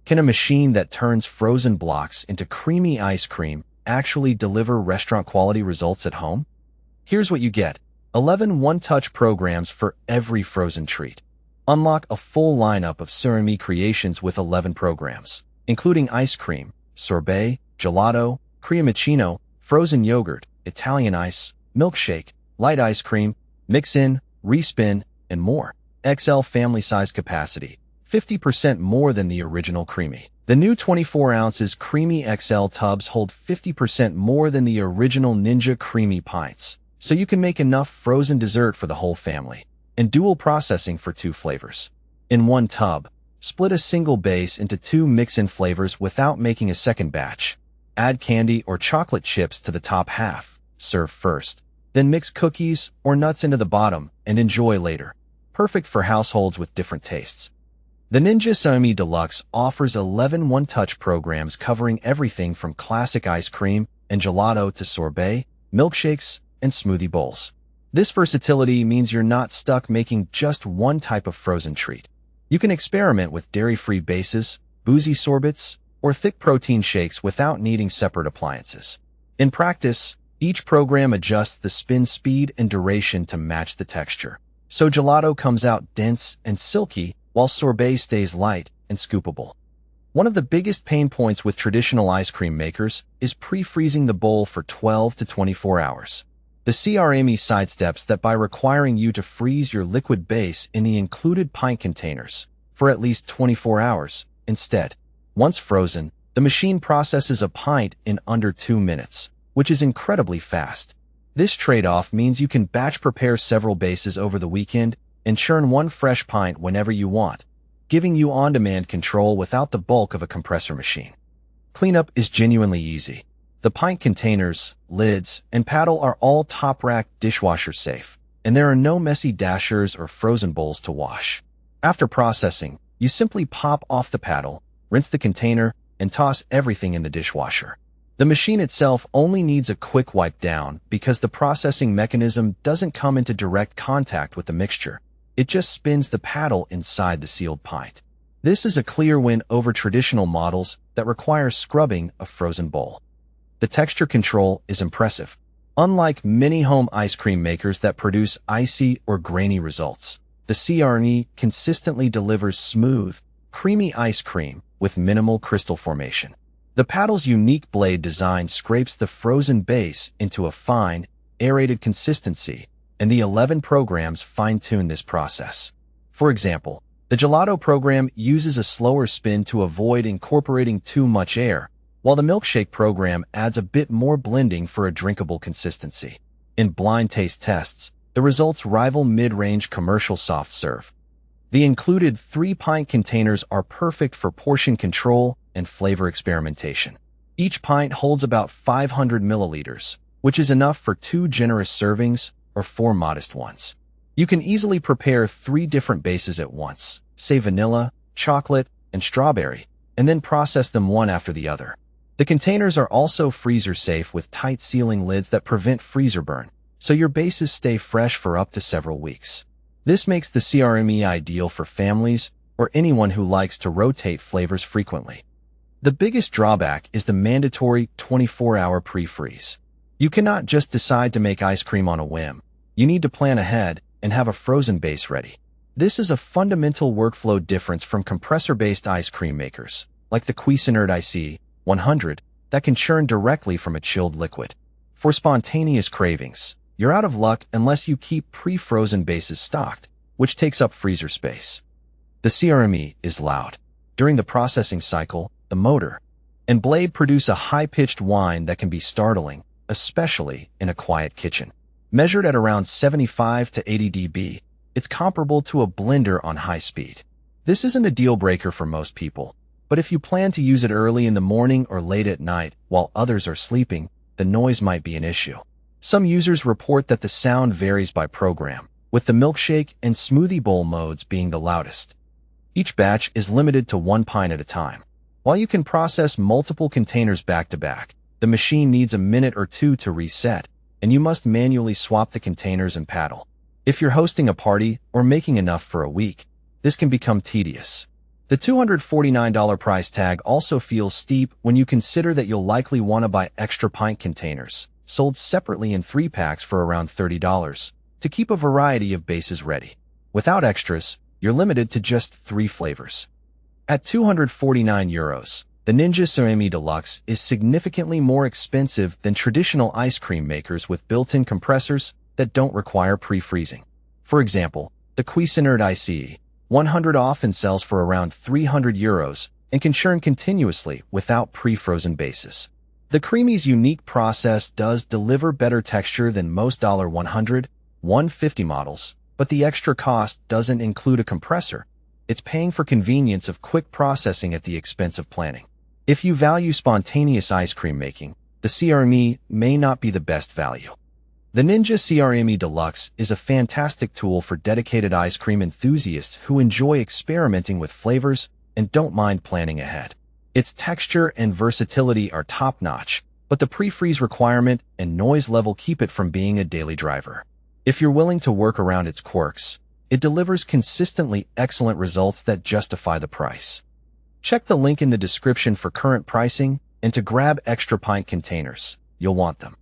Can a machine that turns frozen blocks into creamy ice cream actually deliver restaurant-quality results at home? Here's what you get: 11 one-touch programs for every frozen treat. Unlock a full lineup of CREAMi creations with 11 programs, including ice cream, sorbet, gelato, creamicino, frozen yogurt, Italian ice, milkshake, light ice cream, mix-in, respin, and more. XL family size capacity, 50% more than the original CREAMi. The new 24 ounces CREAMi XL tubs hold 50% more than the original Ninja CREAMi pints, so you can make enough frozen dessert for the whole family. And dual processing for 2 flavors. In one tub, split a single base into 2 mix-in flavors without making a second batch. Add candy or chocolate chips to the top half, serve first. Then mix cookies or nuts into the bottom and enjoy later. Perfect for households with different tastes. The Ninja CREAMi Deluxe offers 11 one-touch programs covering everything from classic ice cream and gelato to sorbet, milkshakes, and smoothie bowls. This versatility means you're not stuck making just one type of frozen treat. You can experiment with dairy-free bases, boozy sorbets, or thick protein shakes without needing separate appliances. In practice, each program adjusts the spin speed and duration to match the texture. So gelato comes out dense and silky, while sorbet stays light and scoopable. One of the biggest pain points with traditional ice cream makers is pre-freezing the bowl for 12 to 24 hours. The CREAMi sidesteps that by requiring you to freeze your liquid base in the included pint containers for at least 24 hours instead. Once frozen, the machine processes a pint in under 2 minutes, which is incredibly fast. This trade-off means you can batch prepare several bases over the weekend and churn one fresh pint whenever you want, giving you on-demand control without the bulk of a compressor machine. Cleanup is genuinely easy. The pint containers, lids, and paddle are all top-rack dishwasher safe, and there are no messy dashers or frozen bowls to wash. After processing, you simply pop off the paddle, rinse the container, and toss everything in the dishwasher. The machine itself only needs a quick wipe down because the processing mechanism doesn't come into direct contact with the mixture. It just spins the paddle inside the sealed pint. This is a clear win over traditional models that require scrubbing a frozen bowl. The texture control is impressive. Unlike many home ice cream makers that produce icy or grainy results, the CREAMi consistently delivers smooth, creamy ice cream with minimal crystal formation. The paddle's unique blade design scrapes the frozen base into a fine, aerated consistency, and the 11 programs fine-tune this process. For example, the gelato program uses a slower spin to avoid incorporating too much air, while the milkshake program adds a bit more blending for a drinkable consistency. In blind taste tests, the results rival mid-range commercial soft serve. The included 3-pint containers are perfect for portion control and flavor experimentation. Each pint holds about 500 milliliters, which is enough for 2 generous servings or 4 modest ones. You can easily prepare 3 different bases at once, say vanilla, chocolate, and strawberry, and then process them one after the other. The containers are also freezer-safe with tight sealing lids that prevent freezer burn, so your bases stay fresh for up to several weeks. This makes the CREAMi ideal for families or anyone who likes to rotate flavors frequently. The biggest drawback is the mandatory 24-hour pre-freeze. You cannot just decide to make ice cream on a whim. You need to plan ahead and have a frozen base ready. This is a fundamental workflow difference from compressor-based ice cream makers, like the Cuisinart IC 100, that can churn directly from a chilled liquid. For spontaneous cravings, you're out of luck unless you keep pre-frozen bases stocked, which takes up freezer space. The CREAMi is loud. During the processing cycle, the motor and blade produce a high-pitched whine that can be startling, especially in a quiet kitchen. Measured at around 75 to 80 dB, it's comparable to a blender on high speed. This isn't a deal breaker for most people, but if you plan to use it early in the morning or late at night while others are sleeping, the noise might be an issue. Some users report that the sound varies by program, with the milkshake and smoothie bowl modes being the loudest. Each batch is limited to 1 pint at a time. While you can process multiple containers back-to-back, the machine needs a minute or 2 to reset, and you must manually swap the containers and paddle. If you're hosting a party or making enough for a week, this can become tedious. The $249 price tag also feels steep when you consider that you'll likely want to buy extra pint containers, sold separately in 3-packs for around $30, to keep a variety of bases ready. Without extras, you're limited to just 3 flavors. At €249, the Ninja CREAMi Deluxe is significantly more expensive than traditional ice cream makers with built-in compressors that don't require pre-freezing. For example, the Cuisinart ICE 100 often sells for around €300 and can churn continuously without pre-frozen bases. The CREAMi's unique process does deliver better texture than most $100, $150 models, but the extra cost doesn't include a compressor. It's paying for convenience of quick processing at the expense of planning. If you value spontaneous ice cream making, the CREAMi may not be the best value. The Ninja CREAMi Deluxe is a fantastic tool for dedicated ice cream enthusiasts who enjoy experimenting with flavors and don't mind planning ahead. Its texture and versatility are top-notch, but the pre-freeze requirement and noise level keep it from being a daily driver. If you're willing to work around its quirks, it delivers consistently excellent results that justify the price. Check the link in the description for current pricing and to grab extra pint containers. You'll want them.